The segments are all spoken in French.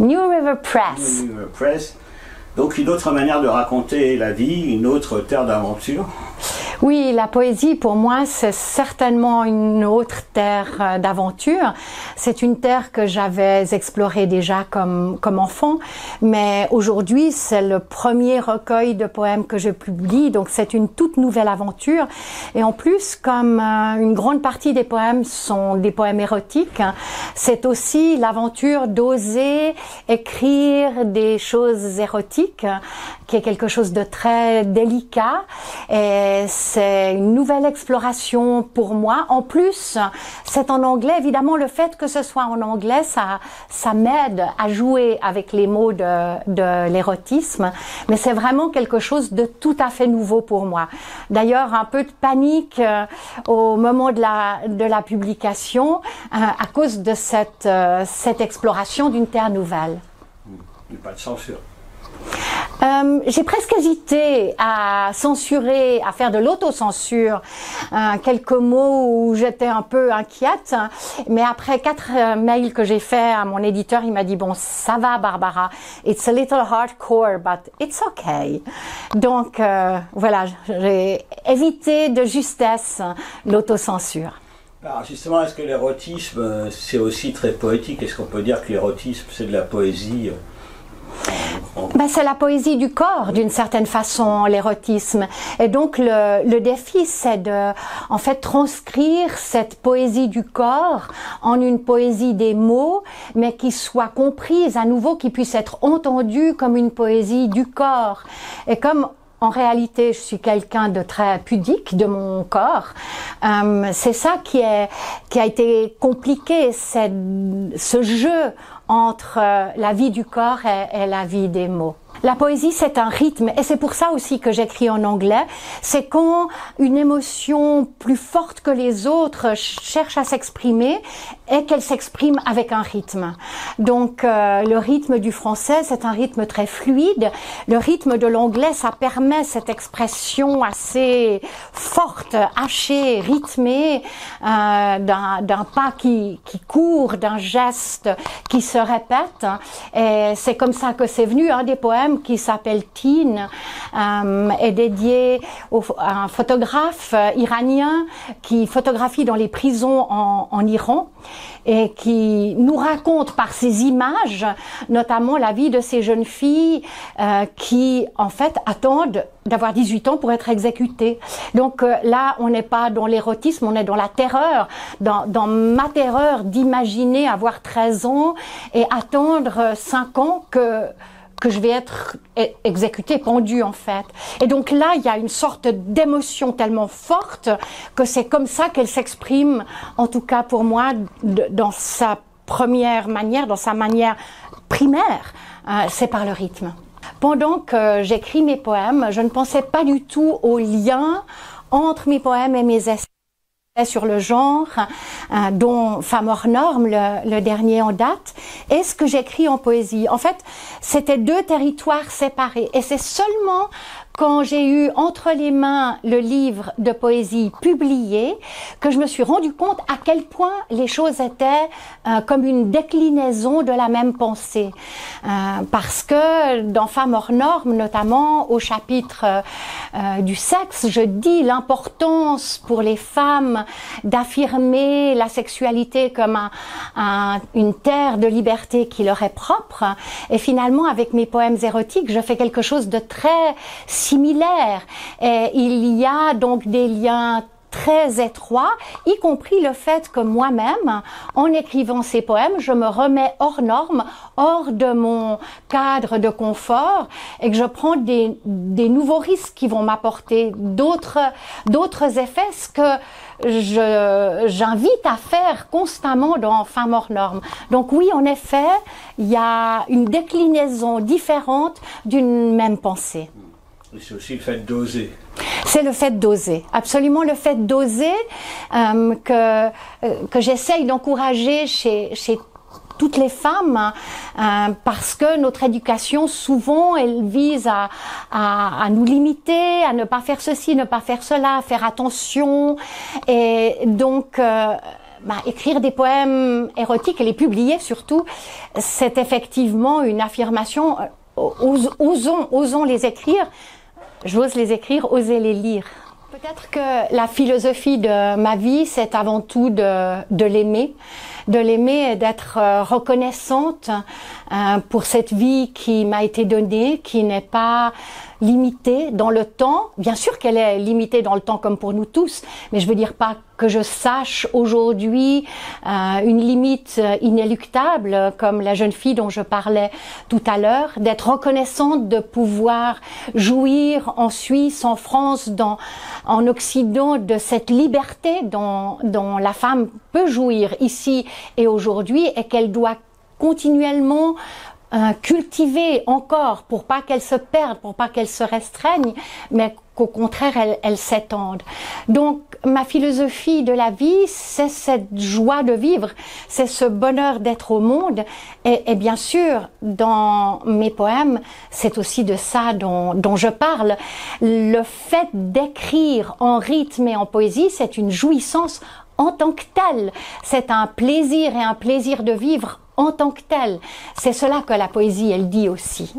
New River Press. New River Press. Donc une autre manière de raconter la vie, une autre terre d'aventure. Oui, la poésie pour moi c'est certainement une autre terre d'aventure. C'est une terre que j'avais explorée déjà comme enfant, mais aujourd'hui c'est le premier recueil de poèmes que je publie, donc c'est une toute nouvelle aventure. Et en plus, comme une grande partie des poèmes sont des poèmes érotiques, c'est aussi l'aventure d'oser écrire des choses érotiques, qui est quelque chose de très délicat. Et c'est une nouvelle exploration pour moi. En plus, c'est en anglais. Évidemment, le fait que ce soit en anglais, ça m'aide à jouer avec les mots de l'érotisme. Mais c'est vraiment quelque chose de tout à fait nouveau pour moi. D'ailleurs, un peu de panique au moment de la publication à cause de cette exploration d'une terre nouvelle. Il n'y a pas de censure. J'ai presque hésité à censurer, à faire de l'autocensure, quelques mots où j'étais un peu inquiète, mais après 4 mails que j'ai fait à mon éditeur, il m'a dit bon, ça va Barbara, it's a little hardcore, but it's okay. Donc voilà, j'ai évité de justesse l'autocensure. Alors justement, est-ce que l'érotisme c'est aussi très poétique? Est-ce qu'on peut dire que l'érotisme c'est de la poésie? C'est la poésie du corps d'une certaine façon, l'érotisme. Et donc le défi c'est de en fait transcrire cette poésie du corps en une poésie des mots, mais qui soit comprise à nouveau, qui puisse être entendue comme une poésie du corps. Et comme en réalité, je suis quelqu'un de très pudique de mon corps. C'est ça qui a été compliqué, c'est ce jeu entre la vie du corps et la vie des mots. La poésie, c'est un rythme, et c'est pour ça aussi que j'écris en anglais. C'est quand une émotion plus forte que les autres cherche à s'exprimer et qu'elle s'exprime avec un rythme. Donc, le rythme du français, c'est un rythme très fluide. Le rythme de l'anglais, ça permet cette expression assez forte, hachée, rythmée, d'un pas qui court, d'un geste qui se répète. Et c'est comme ça que c'est venu. Un des poèmes qui s'appelle Teen est dédié à un photographe iranien qui photographie dans les prisons en Iran et qui nous raconte par ses images notamment la vie de ces jeunes filles qui en fait attendent d'avoir 18 ans pour être exécutées. Donc là, on n'est pas dans l'érotisme, on est dans la terreur, dans ma terreur d'imaginer avoir 13 ans et attendre 5 ans que je vais être exécutée, pendue en fait. Et donc là, il y a une sorte d'émotion tellement forte que c'est comme ça qu'elle s'exprime, en tout cas pour moi, dans sa première manière, dans sa manière primaire, c'est par le rythme. Pendant que j'écris mes poèmes, je ne pensais pas du tout au lien entre mes poèmes et mes essais sur le genre, dont Femme hors norme, le dernier en date, et ce que j'écris en poésie. En fait, c'était 2 territoires séparés, et c'est seulement quand j'ai eu entre les mains le livre de poésie publié que je me suis rendu compte à quel point les choses étaient comme une déclinaison de la même pensée. Parce que dans Femme hors norme, notamment au chapitre du sexe, je dis l'importance pour les femmes d'affirmer la sexualité comme une terre de liberté qui leur est propre. Et finalement, avec mes poèmes érotiques, je fais quelque chose de très similaire. Et il y a donc des liens très étroits, y compris le fait que moi-même, en écrivant ces poèmes, je me remets hors norme, hors de mon cadre de confort, et que je prends des nouveaux risques qui vont m'apporter d'autres effets, ce que j'invite à faire constamment dans Femme hors norme. Donc oui, en effet, il y a une déclinaison différente d'une même pensée. C'est aussi le fait d'oser. C'est le fait d'oser, absolument le fait d'oser que j'essaye d'encourager chez toutes les femmes, parce que notre éducation souvent elle vise à nous limiter, à ne pas faire ceci, ne pas faire cela, à faire attention, et donc écrire des poèmes érotiques et les publier surtout, c'est effectivement une affirmation. Osons les écrire. J'ose les écrire, oser les lire. Peut-être que la philosophie de ma vie, c'est avant tout de l'aimer et d'être reconnaissante pour cette vie qui m'a été donnée, qui n'est pas limitée dans le temps. Bien sûr qu'elle est limitée dans le temps comme pour nous tous, mais je veux dire pas que je sache aujourd'hui une limite inéluctable comme la jeune fille dont je parlais tout à l'heure, d'être reconnaissante de pouvoir jouir en Suisse, en France, en Occident de cette liberté dont la femme peut jouir ici et aujourd'hui et qu'elle doit continuellement cultiver encore pour pas qu'elle se perde, pour pas qu'elle se restreigne, mais qu'au contraire elle s'étende. Donc ma philosophie de la vie, c'est cette joie de vivre, c'est ce bonheur d'être au monde et bien sûr dans mes poèmes, c'est aussi de ça dont je parle. Le fait d'écrire en rythme et en poésie, c'est une jouissance en tant que telle, c'est un plaisir et un plaisir de vivre en tant que tel. C'est cela que la poésie, elle dit aussi.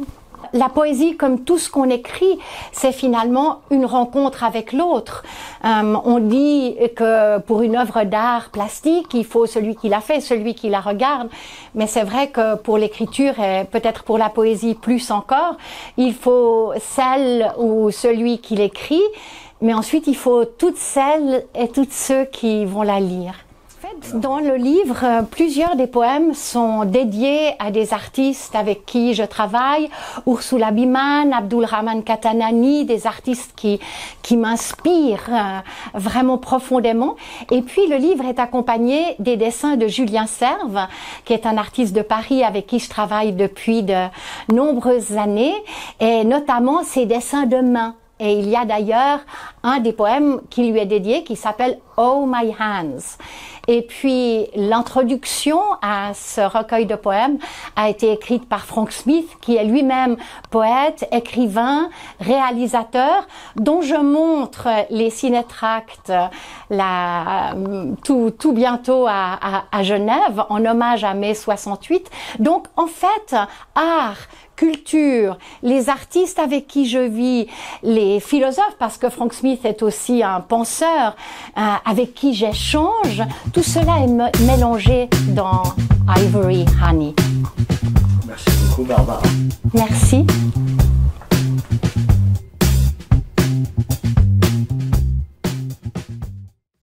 La poésie, comme tout ce qu'on écrit, c'est finalement une rencontre avec l'autre. On dit que pour une œuvre d'art plastique, il faut celui qui l'a fait, celui qui la regarde. Mais c'est vrai que pour l'écriture, et peut-être pour la poésie plus encore, il faut celle ou celui qui l'écrit, mais ensuite il faut toutes celles et tous ceux qui vont la lire. Dans le livre, plusieurs des poèmes sont dédiés à des artistes avec qui je travaille, Ursula Biman, Abdulrahman Katanani, des artistes qui m'inspirent vraiment profondément. Et puis le livre est accompagné des dessins de Julien Serve, qui est un artiste de Paris avec qui je travaille depuis de nombreuses années, et notamment ses dessins de main. Et il y a d'ailleurs un des poèmes qui lui est dédié qui s'appelle Oh My Hands. Et puis l'introduction à ce recueil de poèmes a été écrite par Frank Smith, qui est lui-même poète, écrivain, réalisateur, dont je montre les cinétracts tout bientôt à Genève, en hommage à mai 68. Donc en fait, art, culture, les artistes avec qui je vis, les philosophes, parce que Frank Smith est aussi un penseur avec qui j'échange, tout cela est mélangé dans Ivory Honey. Merci beaucoup, Barbara. Merci.